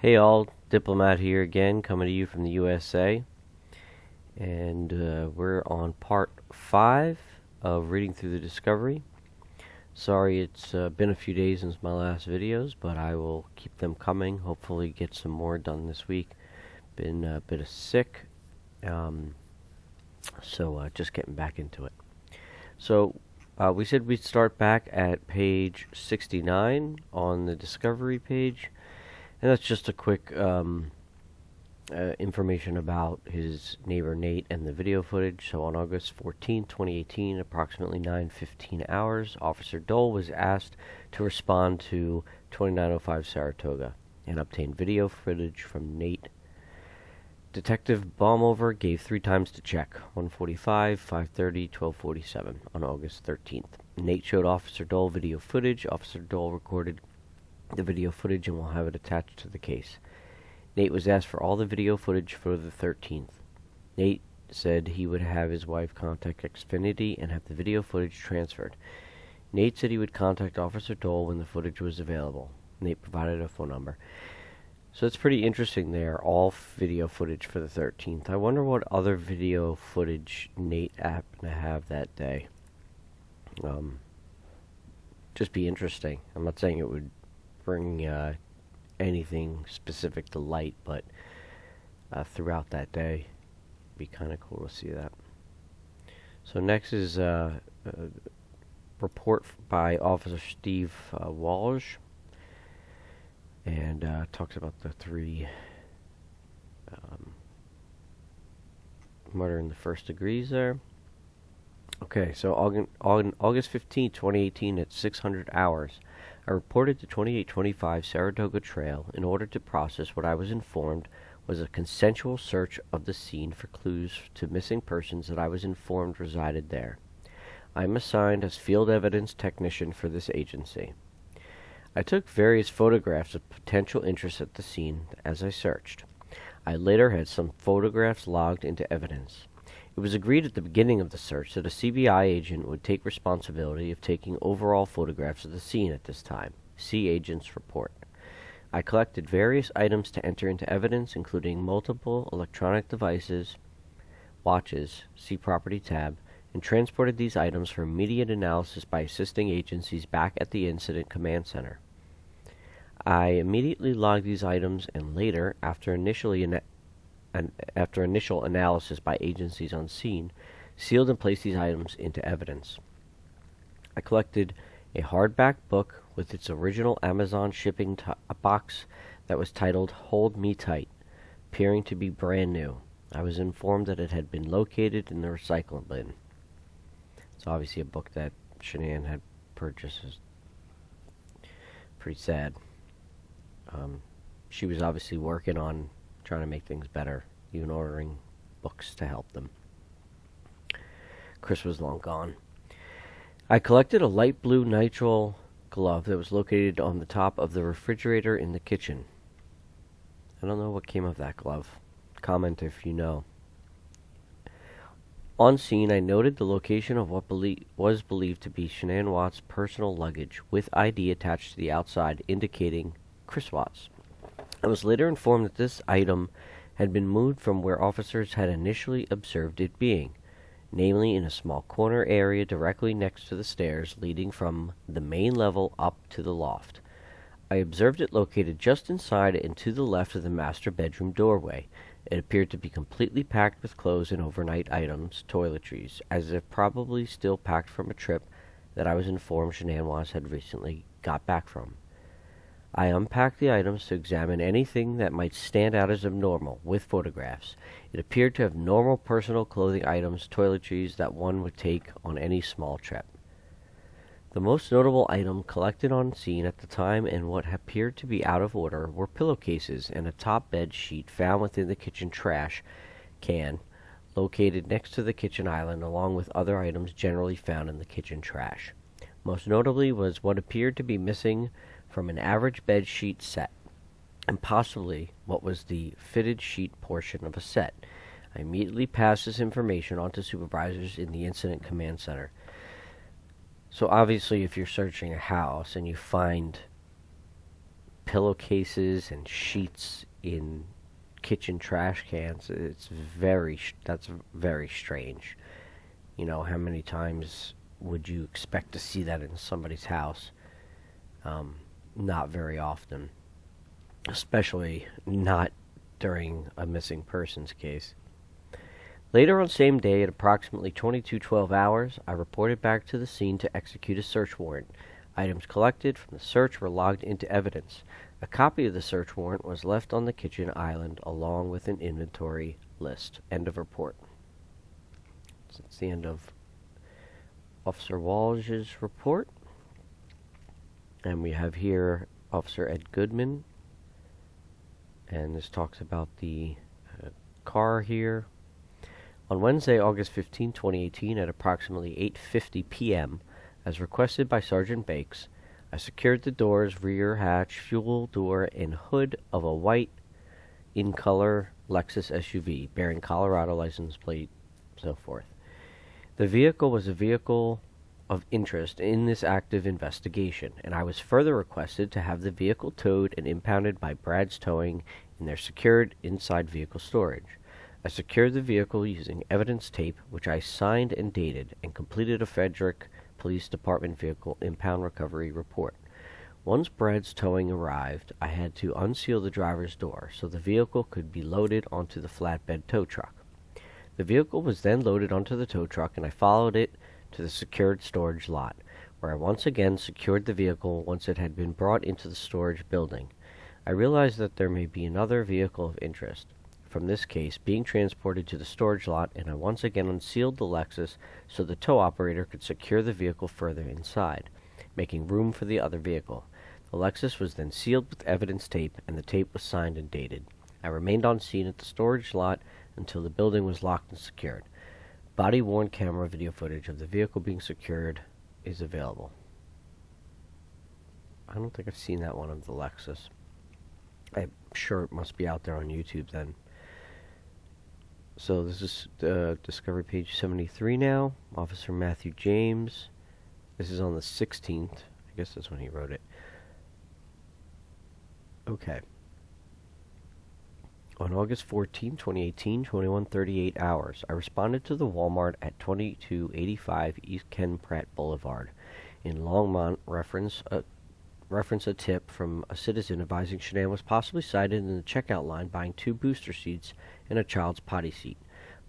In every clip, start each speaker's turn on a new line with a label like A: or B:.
A: Hey all, Diplomat here again, coming to you from the USA, and we're on part 5 of reading through the Discovery. Sorry it's been a few days since my last videos, but I will keep them coming, hopefully get some more done this week. Been a bit sick, so just getting back into it. So we said we'd start back at page 69 on the Discovery page. And that's just a quick information about his neighbor Nate and the video footage. So on August 14, 2018, approximately 9:15 hours, Officer Dole was asked to respond to 2905 Saratoga and obtain video footage from Nate. Detective Baumover gave 3 times to check, 1:45, 5:30, 12:47 on August 13th. Nate showed Officer Dole video footage. Officer Dole recorded the video footage and will have it attached to the case. Nate was asked for all the video footage for the 13th. Nate said he would have his wife contact Xfinity and have the video footage transferred. Nate said he would contact Officer Dole when the footage was available. Nate provided a phone number. So it's pretty interesting there, all video footage for the 13th. I wonder what other video footage Nate happened to have that day. Just be interesting. I'm not saying it would bring anything specific to light, but throughout that day, it'd be kind of cool to see that. So next is a report by Officer Steve Walje, and talks about the 3 murder in the first degrees there. Okay, so on August 15, 2018 at 600 hours, I reported the 2825 Saratoga Trail in order to process what I was informed was a consensual search of the scene for clues to missing persons that I was informed resided there. I am assigned as field evidence technician for this agency. I took various photographs of potential interest at the scene as I searched. I later had some photographs logged into evidence. It was agreed at the beginning of the search that a CBI agent would take responsibility of taking overall photographs of the scene at this time. See Agent's report. I collected various items to enter into evidence, including multiple electronic devices, watches, see Property tab, and transported these items for immediate analysis by assisting agencies back at the Incident Command Center. I immediately logged these items and later, after initial analysis by agencies on scene, sealed and placed these items into evidence. I collected a hardback book with its original Amazon shipping box that was titled Hold Me Tight, appearing to be brand new. I was informed that it had been located in the recycling bin. It's obviously a book that Shanann had purchased. It's pretty sad. She was obviously working on trying to make things better, even ordering books to help them. Chris was long gone. I collected a light blue nitrile glove that was located on the top of the refrigerator in the kitchen. I don't know what came of that glove. Comment if you know. On scene, I noted the location of what was believed to be Shanann Watts' personal luggage, with ID attached to the outside, indicating Chris Watts. I was later informed that this item had been moved from where officers had initially observed it being, namely in a small corner area directly next to the stairs leading from the main level up to the loft. I observed it located just inside and to the left of the master bedroom doorway. It appeared to be completely packed with clothes and overnight items, toiletries, as if probably still packed from a trip that I was informed Shanann Watts had recently got back from. I unpacked the items to examine anything that might stand out as abnormal, with photographs. It appeared to have normal personal clothing items, toiletries that one would take on any small trip. The most notable item collected on scene at the time and what appeared to be out of order were pillowcases and a top bed sheet found within the kitchen trash can located next to the kitchen island, along with other items generally found in the kitchen trash. Most notably was what appeared to be missing from an average bed sheet set, and possibly what was the fitted sheet portion of a set. I immediately passed this information on to supervisors in the Incident Command Center. So obviously if you're searching a house and you find pillowcases and sheets in kitchen trash cans. That's very strange. You know, how many times would you expect to see that in somebody's house? Not very often, especially not during a missing persons case. Later on same day at approximately 22:12 hours, I reported back to the scene to execute a search warrant. Items collected from the search were logged into evidence. A copy of the search warrant was left on the kitchen island along with an inventory list. End of report. So that's the end of Officer Walje's report. And we have here Officer Ed Goodman. And this talks about the car here. On Wednesday, August 15, 2018, at approximately 8:50 p.m., as requested by Sergeant Bakes, I secured the doors, rear hatch, fuel door, and hood of a white in-color Lexus SUV bearing Colorado license plate, so forth. The vehicle was a vehicle of interest in this active investigation, and I was further requested to have the vehicle towed and impounded by Brad's Towing in their secured inside vehicle storage. I secured the vehicle using evidence tape, which I signed and dated, and completed a Frederick Police Department vehicle impound recovery report. Once Brad's Towing arrived, I had to unseal the driver's door so the vehicle could be loaded onto the flatbed tow truck. The vehicle was then loaded onto the tow truck, and I followed it to the secured storage lot, where I once again secured the vehicle once it had been brought into the storage building. I realized that there may be another vehicle of interest from this case being transported to the storage lot, and I once again unsealed the Lexus so the tow operator could secure the vehicle further inside, making room for the other vehicle. The Lexus was then sealed with evidence tape, and the tape was signed and dated. I remained on scene at the storage lot until the building was locked and secured. Body-worn camera video footage of the vehicle being secured is available. I don't think I've seen that one of the Lexus. I'm sure it must be out there on YouTube then. So this is Discovery page 73 now. Officer Matthew James. This is on the 16th. I guess that's when he wrote it. Okay. On August 14, 2018, 21:38 hours, I responded to the Walmart at 2285 East Ken Pratt Boulevard in Longmont, reference a tip from a citizen advising Shanann was possibly sighted in the checkout line buying 2 booster seats and a child's potty seat.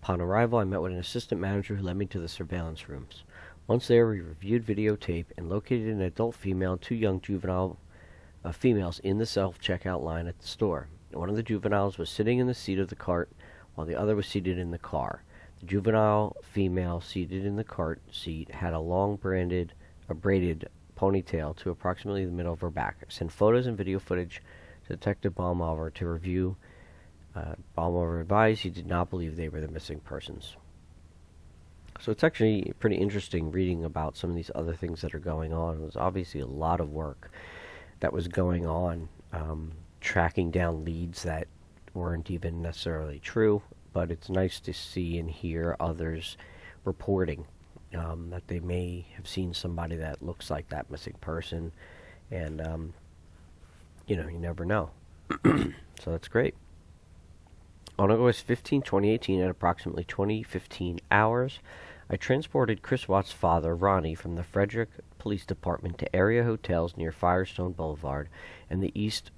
A: Upon arrival, I met with an assistant manager who led me to the surveillance rooms. Once there, we reviewed videotape and located an adult female and 2 young juvenile females in the self-checkout line at the store. One of the juveniles was sitting in the seat of the cart, while the other was seated in the car. The juvenile female seated in the cart seat had a long braided ponytail to approximately the middle of her back. I sent photos and video footage to Detective Baumhover to review. Baumhover advised he did not believe they were the missing persons. So it's actually pretty interesting reading about some of these other things that are going on. It was obviously a lot of work that was going on, tracking down leads that weren't even necessarily true, but it's nice to see and hear others reporting that they may have seen somebody that looks like that missing person, and you never know. So that's great. On August 15, 2018, at approximately 20:15 hours, I transported Chris Watts' father, Ronnie, from the Frederick Police Department to area hotels near Firestone Boulevard and the East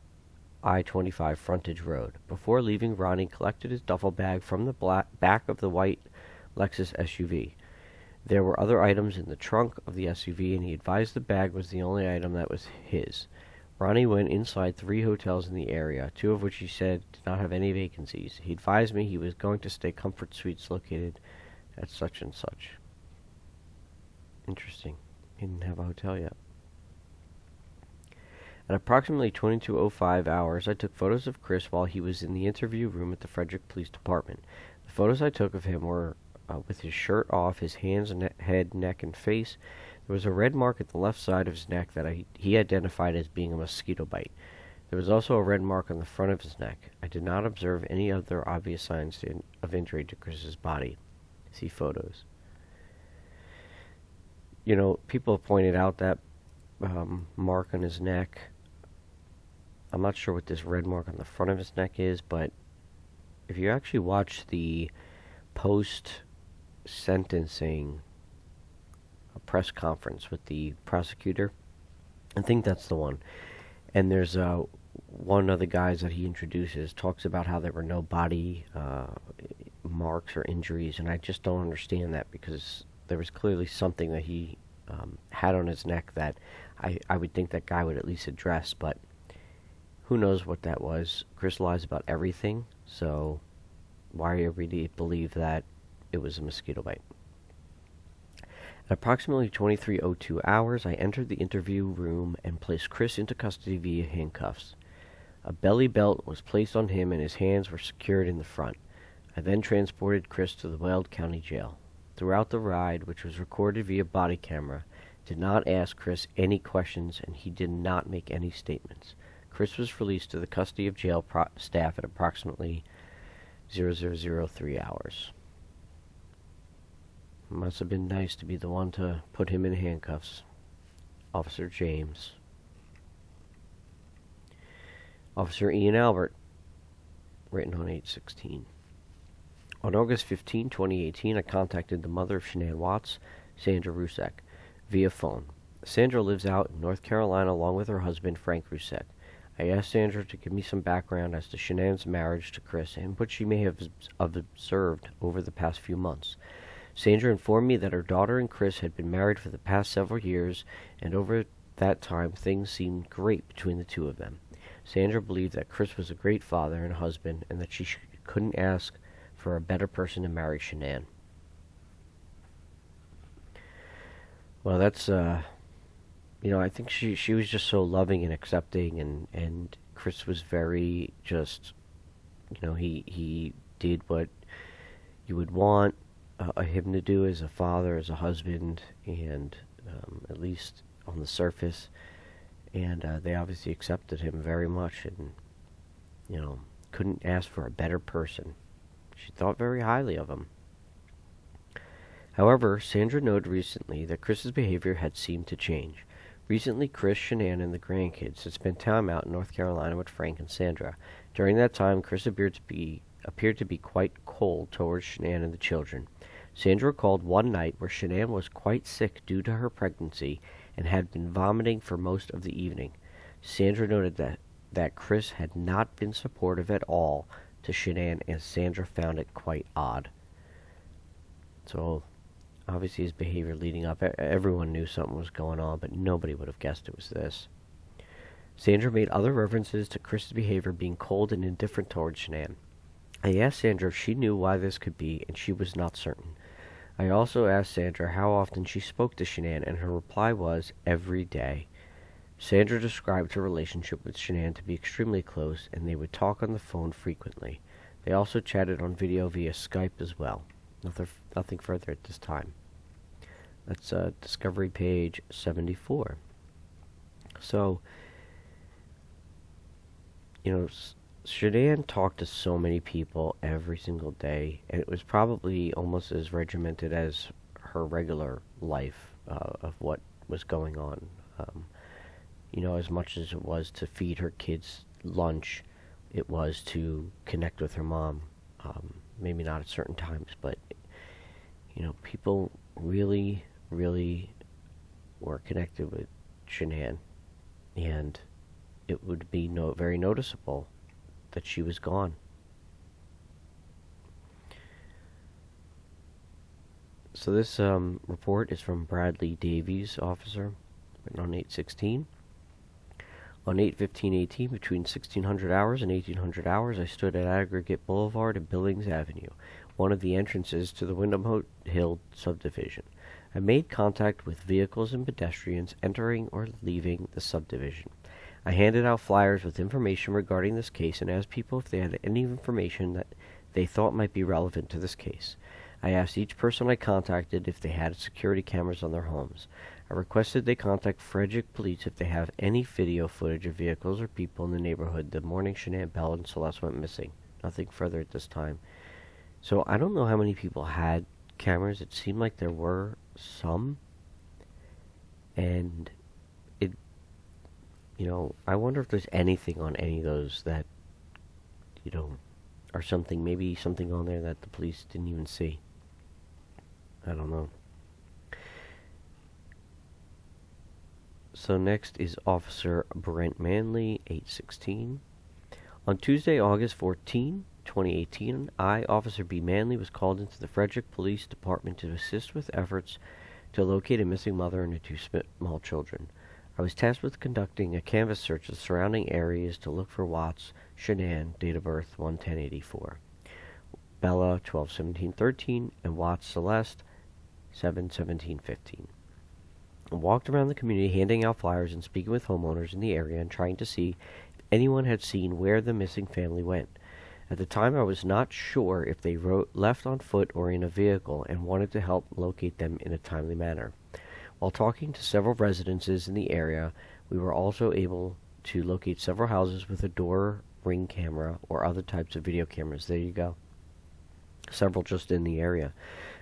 A: I-25 frontage road. Before leaving, Ronnie collected his duffel bag from the back of the white Lexus SUV. There were other items in the trunk of the SUV, and he advised the bag was the only item that was his. Ronnie went inside 3 hotels in the area, 2 of which he said did not have any vacancies. He advised me he was going to stay Comfort Suites located at such and such. Interesting. He didn't have a hotel yet. At approximately 22:05 hours, I took photos of Chris while he was in the interview room at the Frederick Police Department. The photos I took of him were with his shirt off, his hands, head, neck, and face. There was a red mark at the left side of his neck that he identified as being a mosquito bite. There was also a red mark on the front of his neck. I did not observe any other obvious signs of injury to Chris's body. See photos. People have pointed out that mark on his neck. I'm not sure what this red mark on the front of his neck is, but if you actually watch the post-sentencing press conference with the prosecutor, I think that's the one. And there's one of the guys that he introduces talks about how there were no body marks or injuries, and I just don't understand that, because there was clearly something that he had on his neck that I would think that guy would at least address, but who knows what that was. Chris lies about everything, so why really believe that it was a mosquito bite? At approximately 23:02 hours, I entered the interview room and placed Chris into custody via handcuffs. A belly belt was placed on him and his hands were secured in the front. I then transported Chris to the Weld County Jail. Throughout the ride, which was recorded via body camera, did not ask Chris any questions and he did not make any statements. Chris was released to the custody of jail staff at approximately 0003 hours. Must have been nice to be the one to put him in handcuffs. Officer James. Officer Ian Albert, written on 8/16. On August 15, 2018, I contacted the mother of Shanann Watts, Sandra Rusek, via phone. Sandra lives out in North Carolina along with her husband, Frank Rusek. I asked Sandra to give me some background as to Shanann's marriage to Chris and what she may have observed over the past few months. Sandra informed me that her daughter and Chris had been married for the past several years, and over that time things seemed great between the two of them. Sandra believed that Chris was a great father and husband, and that she couldn't ask for a better person to marry Shanann. Well, that's, I think she was just so loving and accepting, and Chris was very just, he did what you would want him to do as a father, as a husband, and at least on the surface, and they obviously accepted him very much, and couldn't ask for a better person. She thought very highly of him. However, Sandra noted recently that Chris's behavior had seemed to change. Recently, Chris, Shanann, and the grandkids had spent time out in North Carolina with Frank and Sandra. During that time, Chris appeared to be quite cold towards Shanann and the children. Sandra recalled one night where Shanann was quite sick due to her pregnancy and had been vomiting for most of the evening. Sandra noted that Chris had not been supportive at all to Shanann, and Sandra found it quite odd. So, obviously his behavior leading up, everyone knew something was going on, but nobody would have guessed it was this. Sandra made other references to Chris's behavior being cold and indifferent towards Shanann. I asked Sandra if she knew why this could be, and she was not certain. I also asked Sandra how often she spoke to Shanann, and her reply was, every day. Sandra described her relationship with Shanann to be extremely close, and they would talk on the phone frequently. They also chatted on video via Skype as well. Nothing further at this time. That's Discovery page 74. So, Shanann talked to so many people every single day, and it was probably almost as regimented as her regular life of what was going on. As much as it was to feed her kids lunch, it was to connect with her mom. Maybe not at certain times, but, people really, really were connected with Shanann, and it would be very noticeable that she was gone. So this report is from Bradley Davies, officer, written on 8/16. On 8/15/18, between 1600 hours and 1800 hours, I stood at Aggregate Boulevard and Billings Avenue, one of the entrances to the Windham Hill subdivision. I made contact with vehicles and pedestrians entering or leaving the subdivision. I handed out flyers with information regarding this case and asked people if they had any information that they thought might be relevant to this case. I asked each person I contacted if they had security cameras on their homes. I requested they contact Frederick Police if they have any video footage of vehicles or people in the neighborhood the morning Shanann Bell and Celeste went missing. Nothing further at this time. So I don't know how many people had cameras. It seemed like there were some. And I wonder if there's anything on any of those that, are maybe something on there that the police didn't even see. I don't know. So next is Officer Brent Manley, 816. On Tuesday, August 14, 2018, I, Officer B. Manley, was called into the Frederick Police Department to assist with efforts to locate a missing mother and her two small children. I was tasked with conducting a canvass search of the surrounding areas to look for Watts Shanann, date of birth 1/10/84, Bella 12/17/13, and Watts Celeste 7/17/15. I walked around the community handing out flyers and speaking with homeowners in the area and trying to see if anyone had seen where the missing family went. At the time, I was not sure if they left on foot or in a vehicle and wanted to help locate them in a timely manner. While talking to several residences in the area, we were also able to locate several houses with a door ring camera or other types of video cameras. There you go. Several just in the area.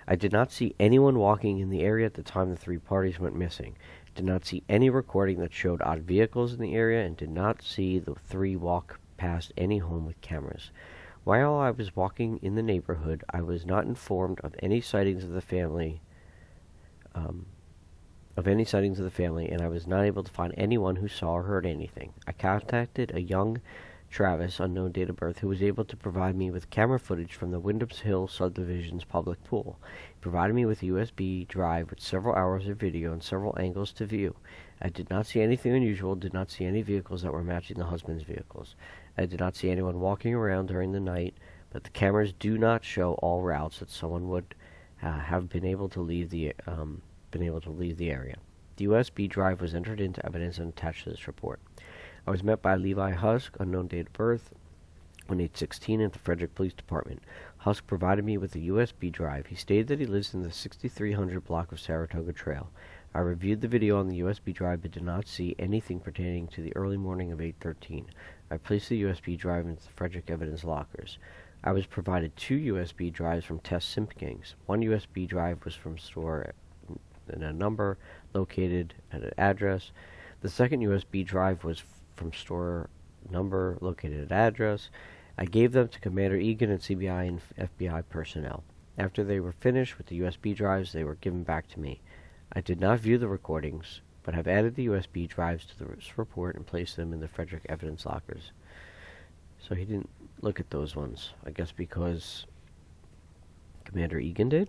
A: I did not see anyone walking in the area at the time the three parties went missing. Did not see any recording that showed odd vehicles in the area, and did not see the three walk past any home with cameras. While I was walking in the neighborhood, I was not informed of any sightings of the family, and I was not able to find anyone who saw or heard anything. I contacted a young Travis, unknown date of birth, who was able to provide me with camera footage from the Wyndham's Hill subdivision's public pool. He provided me with a USB drive with several hours of video and several angles to view. I did not see anything unusual, did not see any vehicles that were matching the husband's vehicles. I did not see anyone walking around during the night, but the cameras do not show all routes that someone would have been able to leave the area. The USB drive was entered into evidence and attached to this report. I was met by Levi Husk, unknown date of birth, on 8/16 at the Frederick Police Department. Husk provided me with a USB drive. He stated that he lives in the 6300 block of Saratoga Trail. I reviewed the video on the USB drive but did not see anything pertaining to the early morning of 8/13. I placed the USB drive into the Frederick evidence lockers. I was provided 2 USB drives from Tess Simpkins. One USB drive was from store and a number located at an address. The second USB drive was from store number located at address. I gave them to Commander Egan and CBI and FBI personnel. After they were finished with the USB drives, they were given back to me. I did not view the recordings, but have added the USB drives to this report and placed them in the Frederick evidence lockers. So he didn't look at those ones, I guess because Commander Egan did?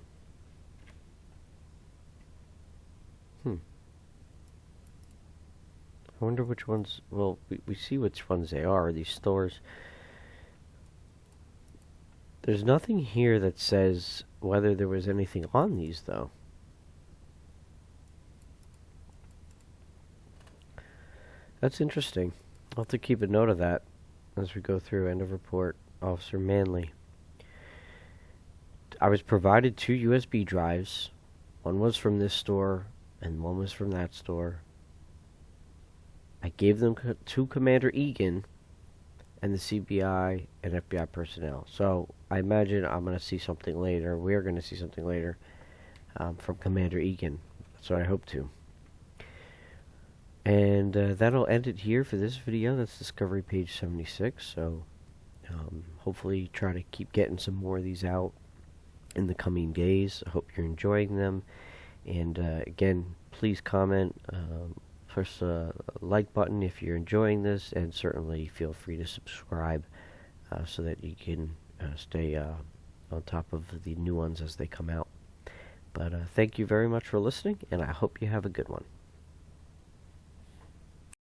A: I wonder which ones. Well, we see which ones they are, these stores. There's nothing here that says whether there was anything on these, though. That's interesting. I'll have to keep a note of that as we go through. End of report, Officer Manley. I was provided 2 USB drives. One was from this store, and one was from that store. I gave them to Commander Egan and the CBI and FBI personnel. So I imagine I'm going to see something later. We're going to see something later from Commander Egan. That's what I hope to. And that'll end it here for this video. That's Discovery page 76. So hopefully try to keep getting some more of these out in the coming days. I hope you're enjoying them. And again, please comment. Press the like button if you're enjoying this, and certainly feel free to subscribe so that you can stay on top of the new ones as they come out. But thank you very much for listening, and I hope you have a good one.